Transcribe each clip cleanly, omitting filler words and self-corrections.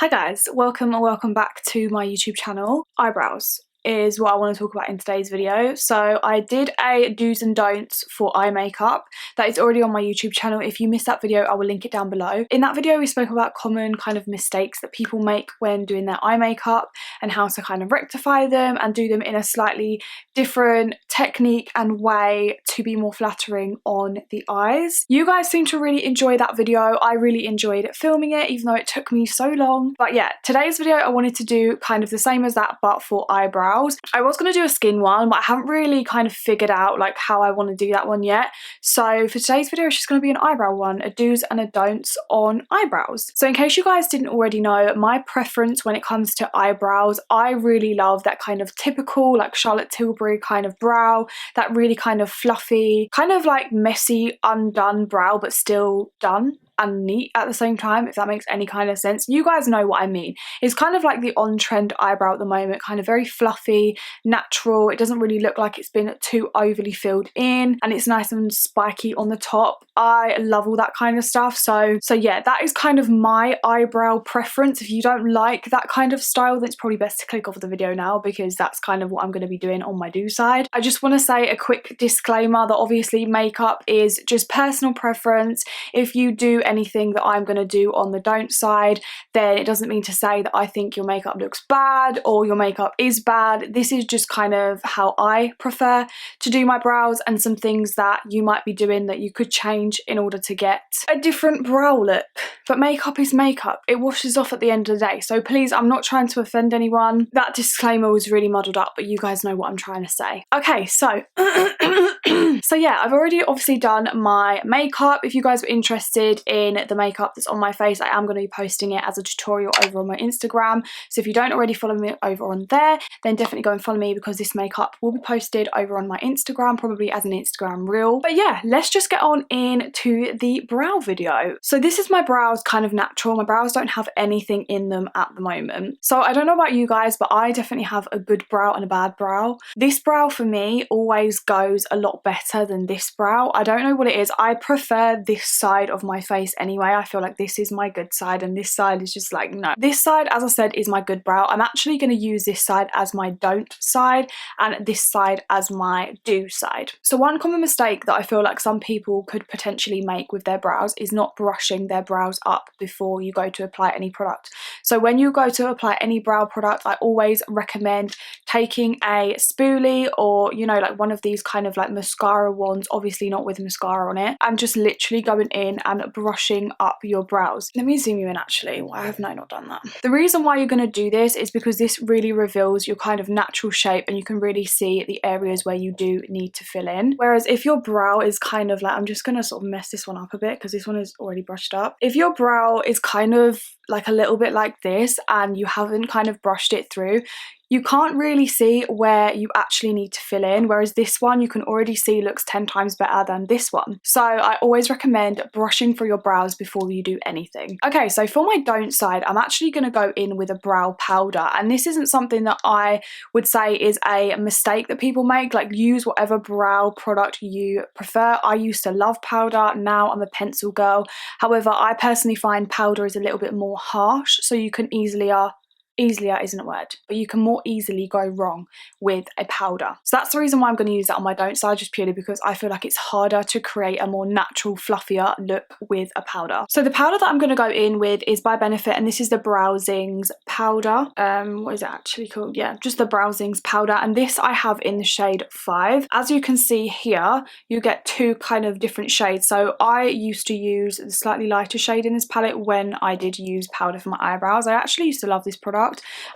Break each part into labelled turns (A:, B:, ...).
A: Hi guys, welcome or welcome back to my YouTube channel. Eyebrows is what I want to talk about in today's video. So I did a do's and don'ts for eye makeup that is already on my YouTube channel. If you missed that video, I will link it down below. In that video we spoke about common kind of mistakes that people make when doing their eye makeup and how to kind of rectify them and do them in a slightly different technique and way to be more flattering on the eyes. You guys seem to really enjoy that video. I really enjoyed filming it, even though it took me so long. But yeah, today's video I wanted to do kind of the same as that but for eyebrows. I was going to do a skin one, but I haven't really kind of figured out like how I want to do that one yet. So for today's video, it's just going to be an eyebrow one, a do's and a don'ts on eyebrows. So in case you guys didn't already know, my preference when it comes to eyebrows, I really love that kind of typical like Charlotte Tilbury kind of brow, that really kind of fluffy, kind of like messy, undone brow, but still done and neat at the same time, if that makes any kind of sense. You guys know what I mean. It's kind of like the on-trend eyebrow at the moment, kind of very fluffy, natural. It doesn't really look like it's been too overly filled in, and it's nice and spiky on the top. I love all that kind of stuff. So yeah, that is kind of my eyebrow preference. If you don't like that kind of style, then it's probably best to click off the video now, because that's kind of what I'm going to be doing on my do side. I just want to say a quick disclaimer that obviously makeup is just personal preference. If you do anything that I'm going to do on the don't side, then it doesn't mean to say that I think your makeup looks bad or your makeup is bad. This is just kind of how I prefer to do my brows, and some things that you might be doing that you could change in order to get a different brow look. But makeup is makeup. It washes off at the end of the day. So please, I'm not trying to offend anyone. That disclaimer was really muddled up, but you guys know what I'm trying to say. Okay, so so yeah, I've already obviously done my makeup. If you guys were interested in the makeup that's on my face, I am going to be posting it as a tutorial over on my Instagram. So if you don't already follow me over on there, then definitely go and follow me, because this makeup will be posted over on my Instagram, probably as an Instagram reel. But yeah, let's just get on into the brow video. So this is my brows, kind of natural. My brows don't have anything in them at the moment. So I don't know about you guys, but I definitely have a good brow and a bad brow. This brow for me always goes a lot better than this brow. I don't know what it is. I prefer this side of my face anyway. I feel like this is my good side and this side is just like, no. This side, as I said, is my good brow. I'm actually going to use this side as my don't side and this side as my do side. So one common mistake that I feel like some people could potentially make with their brows is not brushing their brows up before you go to apply any product. So when you go to apply any brow product, I always recommend taking a spoolie or, you know, like one of these kind of like mascara wands, obviously not with mascara on it, and just literally going in and brushing up your brows. Let me zoom you in actually. Why have I not done that? The reason why you're going to do this is because this really reveals your kind of natural shape, and you can really see the areas where you do need to fill in. Whereas if your brow is kind of like, I'm just going to sort of mess this one up a bit because this one is already brushed up. If your brow is kind of like a little bit like this and you haven't kind of brushed it through, you can't really see where you actually need to fill in, whereas this one you can already see looks 10 times better than this one. So I always recommend brushing through your brows before you do anything. Okay, so for my don't side, I'm actually going to go in with a brow powder, and this isn't something that I would say is a mistake that people make. Like, use whatever brow product you prefer. I used to love powder, now I'm a pencil girl. However, I personally find powder is a little bit more harsh, so you can easier isn't a word, but you can more easily go wrong with a powder. So that's the reason why I'm going to use that on my don't side, just purely because I feel like it's harder to create a more natural, fluffier look with a powder. So the powder that I'm going to go in with is by Benefit, and this is the Browsings powder. What is it actually called? Yeah, just the Browsings powder, and this I have in the shade 5. As you can see here, you get two kind of different shades. So I used to use the slightly lighter shade in this palette when I did use powder for my eyebrows. I actually used to love this product.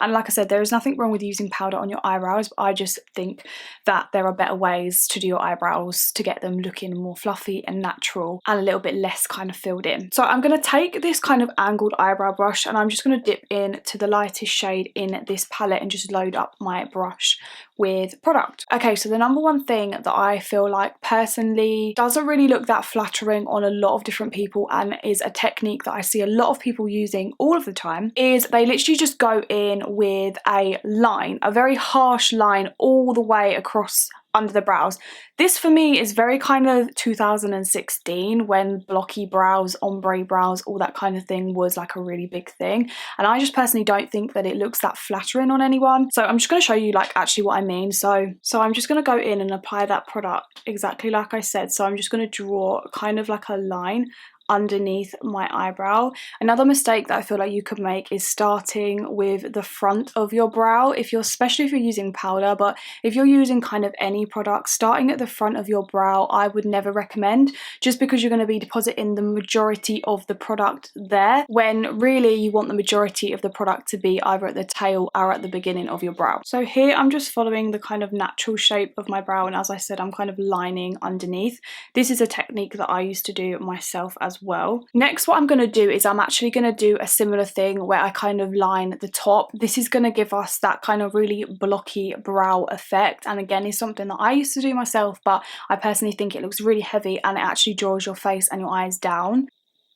A: And like I said, there is nothing wrong with using powder on your eyebrows, but I just think that there are better ways to do your eyebrows to get them looking more fluffy and natural and a little bit less kind of filled in. So I'm going to take this kind of angled eyebrow brush and I'm just going to dip in to the lightest shade in this palette and just load up my brush with product. Okay, so the number one thing that I feel like personally doesn't really look that flattering on a lot of different people, and is a technique that I see a lot of people using all of the time, is they literally just go in with a line, a very harsh line all the way across under the brows. This for me is very kind of 2016, when blocky brows, ombre brows, all that kind of thing was like a really big thing, and I just personally don't think that it looks that flattering on anyone. So I'm just going to show you like actually what I mean. So I'm just going to go in and apply that product exactly like I said. So I'm just going to draw kind of like a line underneath my eyebrow. Another mistake that I feel like you could make is starting with the front of your brow, especially if you're using powder, but if you're using kind of any product, starting at the front of your brow I would never recommend, just because you're going to be depositing the majority of the product there, when really you want the majority of the product to be either at the tail or at the beginning of your brow. So here I'm just following the kind of natural shape of my brow, and as I said, I'm kind of lining underneath. This is a technique that I used to do myself as well. Next, what I'm going to do is I'm actually going to do a similar thing where I kind of line the top. This is going to give us that kind of really blocky brow effect, and again is something that I used to do myself, but I personally think it looks really heavy and it actually draws your face and your eyes down.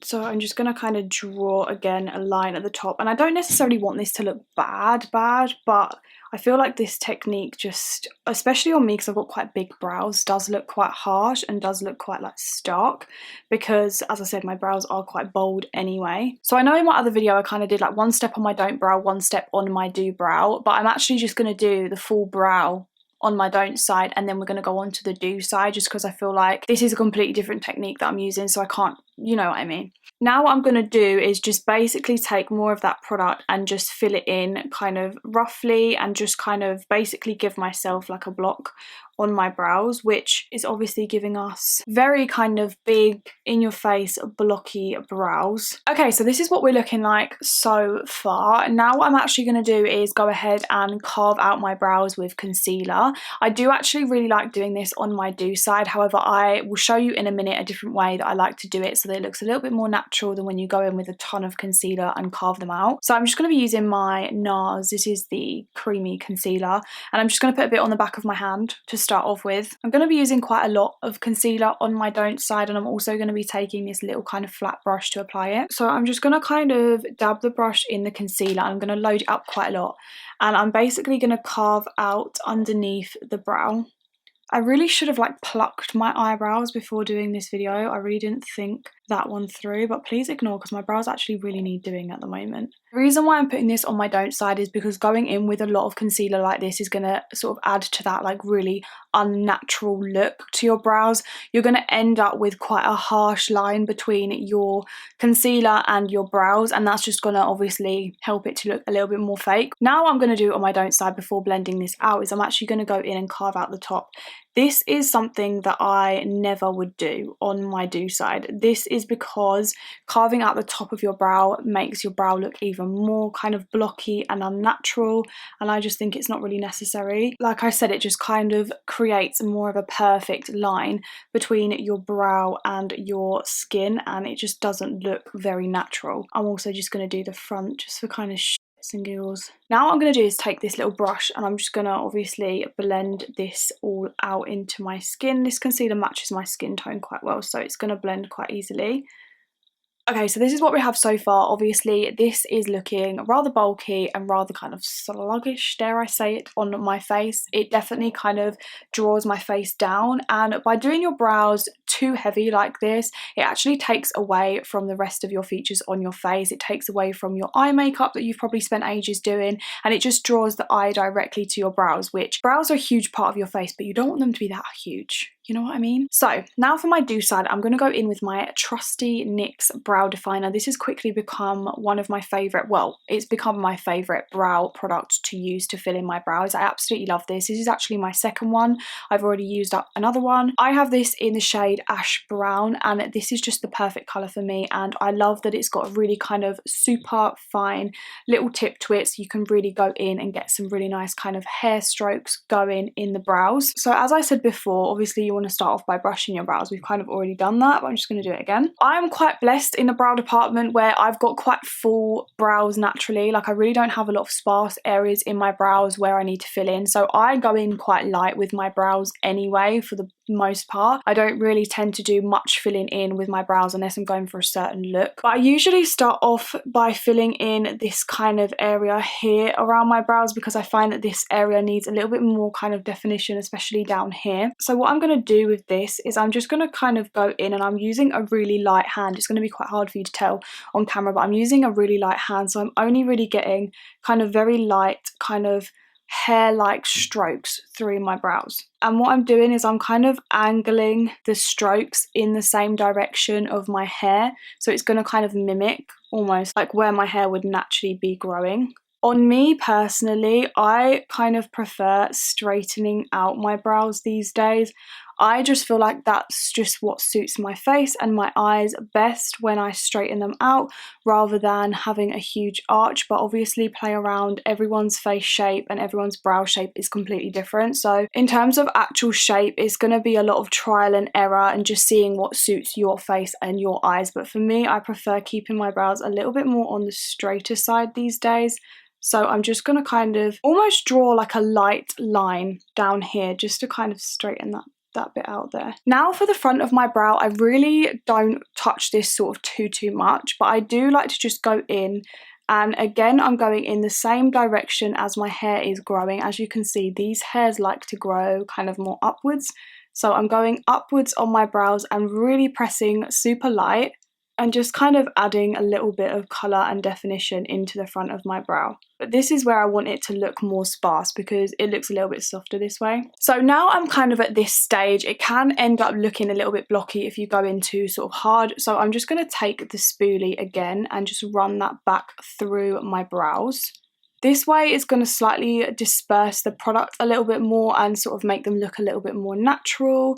A: So I'm just going to kind of draw again a line at the top, and I don't necessarily want this to look bad, but I feel like this technique just, especially on me because I've got quite big brows, does look quite harsh and does look quite like stark, because as I said, my brows are quite bold anyway. So I know in my other video I kind of did like one step on my don't brow, one step on my do brow, but I'm actually just going to do the full brow on my don't side, and then we're going to go on to the do side, just because I feel like this is a completely different technique that I'm using, so I can't, you know what I mean. Now what I'm going to do is just basically take more of that product and just fill it in kind of roughly, and just kind of basically give myself like a block on my brows, which is obviously giving us very kind of big, in your face, blocky brows. Okay, so this is what we're looking like so far. Now what I'm actually going to do is go ahead and carve out my brows with concealer. I do actually really like doing this on my do side, however I will show you in a minute a different way that I like to do it so that it looks a little bit more natural than when you go in with a ton of concealer and carve them out. So I'm just going to be using my NARS, this is the creamy concealer, and I'm just going to put a bit on the back of my hand to start off with. I'm going to be using quite a lot of concealer on my don't side, and I'm also going to be taking this little kind of flat brush to apply it. So I'm just going to kind of dab the brush in the concealer, and I'm going to load it up quite a lot, and I'm basically going to carve out underneath the brow. I really should have like plucked my eyebrows before doing this video. I really didn't think that one through, but please ignore because my brows actually really need doing at the moment. The reason why I'm putting this on my don't side is because going in with a lot of concealer like this is going to sort of add to that like really unnatural look to your brows. You're going to end up with quite a harsh line between your concealer and your brows, and that's just going to obviously help it to look a little bit more fake. Now what I'm going to do on my don't side before blending this out is I'm actually going to go in and carve out the top. This is something that I never would do on my do side. This is because carving out the top of your brow makes your brow look even more kind of blocky and unnatural, and I just think it's not really necessary. Like I said, it just kind of creates more of a perfect line between your brow and your skin, and it just doesn't look very natural. I'm also just going to do the front just for kind of and giggles. Now what I'm going to do is take this little brush and I'm just going to obviously blend this all out into my skin. This concealer matches my skin tone quite well, so it's going to blend quite easily. Okay, so this is what we have so far. Obviously, this is looking rather bulky and rather kind of sluggish, dare I say it, on my face. It definitely kind of draws my face down, and by doing your brows too heavy like this, it actually takes away from the rest of your features on your face. It takes away from your eye makeup that you've probably spent ages doing, and it just draws the eye directly to your brows, which brows are a huge part of your face, but you don't want them to be that huge. You know what I mean? So now for my do side, I'm going to go in with my trusty NYX brow definer. This has quickly become one of my favourite, well, it's become my favourite brow product to use to fill in my brows. I absolutely love this. This is actually my second one. I've already used up another one. I have this in the shade Ash Brown, and this is just the perfect colour for me, and I love that it's got a really kind of super fine little tip to it, so you can really go in and get some really nice kind of hair strokes going in the brows. So as I said before, obviously you want to start off by brushing your brows. We've kind of already done that, but I'm just going to do it again. I'm quite blessed in the brow department where I've got quite full brows naturally. Like I really don't have a lot of sparse areas in my brows where I need to fill in. So I go in quite light with my brows anyway for the most part. I don't really tend to do much filling in with my brows unless I'm going for a certain look. But I usually start off by filling in this kind of area here around my brows because I find that this area needs a little bit more kind of definition, especially down here. So what I'm going to do with this is I'm just going to kind of go in, and I'm using a really light hand. It's going to be quite hard for you to tell on camera, but I'm using a really light hand, so I'm only really getting kind of very light kind of hair-like strokes through my brows. And what I'm doing is I'm kind of angling the strokes in the same direction of my hair, so it's going to kind of mimic almost like where my hair would naturally be growing. On me personally, I kind of prefer straightening out my brows these days. I just feel like that's just what suits my face and my eyes best when I straighten them out, rather than having a huge arch. But obviously play around, everyone's face shape and everyone's brow shape is completely different. So in terms of actual shape, it's going to be a lot of trial and error and just seeing what suits your face and your eyes. But for me, I prefer keeping my brows a little bit more on the straighter side these days. So I'm just going to kind of almost draw like a light line down here just to kind of straighten that bit out there. Now for the front of my brow, I really don't touch this sort of too much, but I do like to just go in, and again I'm going in the same direction as my hair is growing. As you can see, these hairs like to grow kind of more upwards, so I'm going upwards on my brows and really pressing super light and just kind of adding a little bit of colour and definition into the front of my brow. But this is where I want it to look more sparse because it looks a little bit softer this way. So now I'm kind of at this stage. It can end up looking a little bit blocky if you go into sort of hard. So I'm just going to take the spoolie again and just run that back through my brows. This way is going to slightly disperse the product a little bit more and sort of make them look a little bit more natural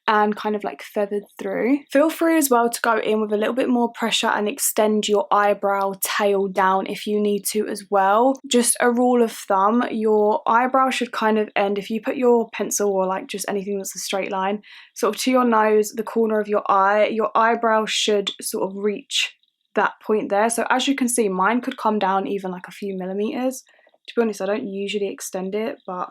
A: and kind of like feathered through. Feel free as well to go in with a little bit more pressure and extend your eyebrow tail down if you need to as well. Just a rule of thumb, your eyebrow should kind of end, if you put your pencil or like just anything that's a straight line sort of to your nose, the corner of your eyebrow should sort of reach that point there. So as you can see, mine could come down even like a few millimeters. To be honest, I don't usually extend it, but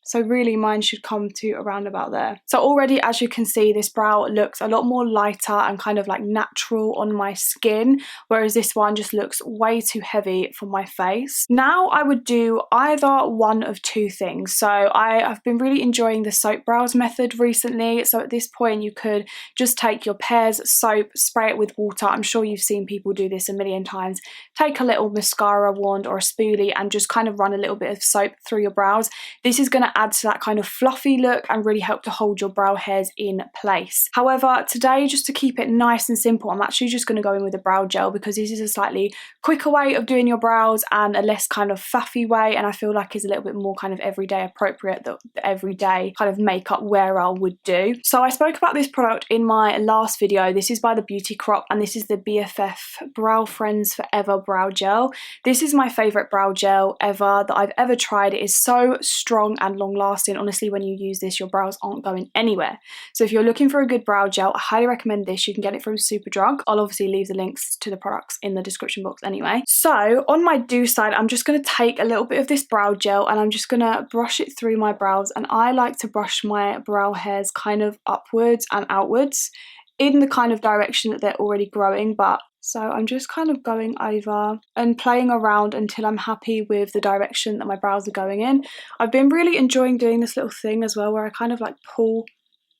A: so really mine should come to around about there. So already, as you can see, this brow looks a lot more lighter and kind of like natural on my skin, whereas this one just looks way too heavy for my face. Now I would do either one of two things. So I've been really enjoying the soap brows method recently. So at this point you could just take your Pears soap, spray it with water. I'm sure you've seen people do this a million times. Take a little mascara wand or a spoolie and just kind of run a little bit of soap through your brows. This is going to add to that kind of fluffy look and really help to hold your brow hairs in place. However, today, just to keep it nice and simple, I'm actually just going to go in with a brow gel because this is a slightly quicker way of doing your brows and a less kind of faffy way, and I feel like is a little bit more kind of everyday appropriate that the everyday kind of makeup wearer would do. So I spoke about this product in my last video. This is by the Beauty Crop and this is the BFF Brow Friends Forever Brow Gel. This is my favourite brow gel ever that I've ever tried. It is so strong and long lasting. Honestly, when you use this, your brows aren't going anywhere. So if you're looking for a good brow gel, I highly recommend this. You can get it from Superdrug. I'll obviously leave the links to the products in the description box anyway. So on my do side, I'm just going to take a little bit of this brow gel and I'm just going to brush it through my brows, and I like to brush my brow hairs kind of upwards and outwards in the kind of direction that they're already growing. But so I'm just kind of going over and playing around until I'm happy with the direction that my brows are going in. I've been really enjoying doing this little thing as well where I kind of like pull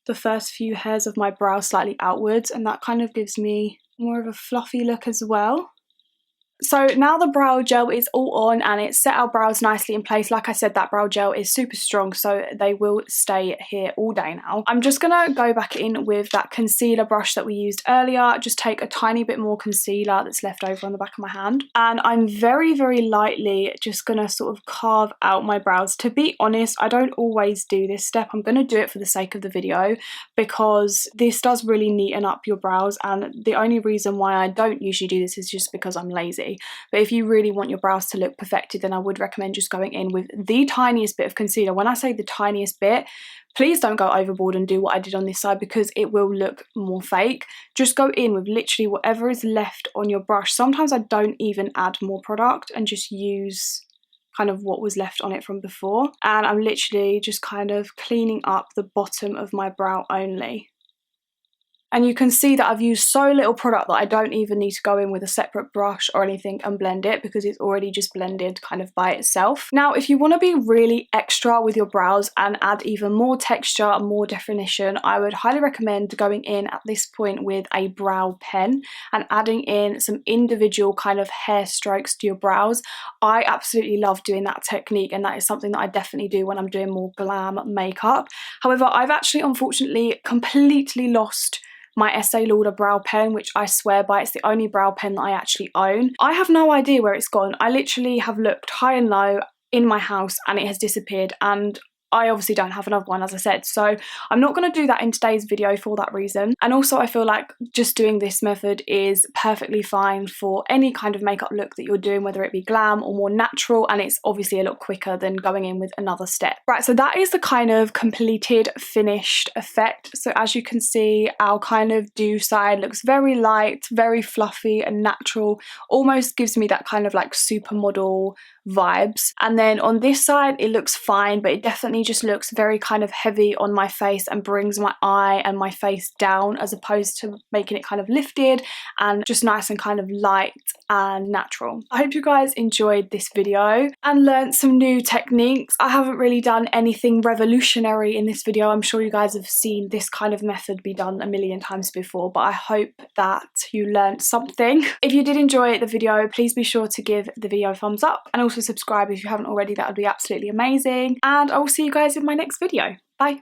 A: the first few hairs of my brow slightly outwards, and that kind of gives me more of a fluffy look as well. So now the brow gel is all on and it's set our brows nicely in place. Like I said, that brow gel is super strong, so they will stay here all day now. I'm just going to go back in with that concealer brush that we used earlier. Just take a tiny bit more concealer that's left over on the back of my hand. And I'm very, very lightly just going to sort of carve out my brows. To be honest, I don't always do this step. I'm going to do it for the sake of the video because this does really neaten up your brows, and the only reason why I don't usually do this is just because I'm lazy. But if you really want your brows to look perfected, then I would recommend just going in with the tiniest bit of concealer. When I say the tiniest bit, Please don't go overboard and do what I did on this side because it will look more fake. Just go in with literally whatever is left on your brush. Sometimes I don't even add more product and just use kind of what was left on it from before. And I'm literally just kind of cleaning up the bottom of my brow only. And you can see that I've used so little product that I don't even need to go in with a separate brush or anything and blend it because it's already just blended kind of by itself. Now, if you want to be really extra with your brows and add even more texture and more definition, I would highly recommend going in at this point with a brow pen and adding in some individual kind of hair strokes to your brows. I absolutely love doing that technique, and that is something that I definitely do when I'm doing more glam makeup. However, I've actually unfortunately completely lost my Estee Lauder brow pen, which I swear by, it's the only brow pen that I actually own. I have no idea where it's gone. I literally have looked high and low in my house and it has disappeared, and I obviously don't have another one, as I said, so I'm not going to do that in today's video for that reason. And also I feel like just doing this method is perfectly fine for any kind of makeup look that you're doing, whether it be glam or more natural, and it's obviously a lot quicker than going in with another step. Right, so that is the kind of completed finished effect. So as you can see, our kind of dew side looks very light, very fluffy and natural, almost gives me that kind of like supermodel vibes. And then on this side it looks fine, but it definitely just looks very kind of heavy on my face and brings my eye and my face down, as opposed to making it kind of lifted and just nice and kind of light and natural. I hope you guys enjoyed this video and learned some new techniques. I haven't really done anything revolutionary in this video. I'm sure you guys have seen this kind of method be done a million times before, but I hope that you learned something. If you did enjoy the video, please be sure to give the video a thumbs up and also subscribe if you haven't already. That would be absolutely amazing, and I will see you guys in my next video. Bye.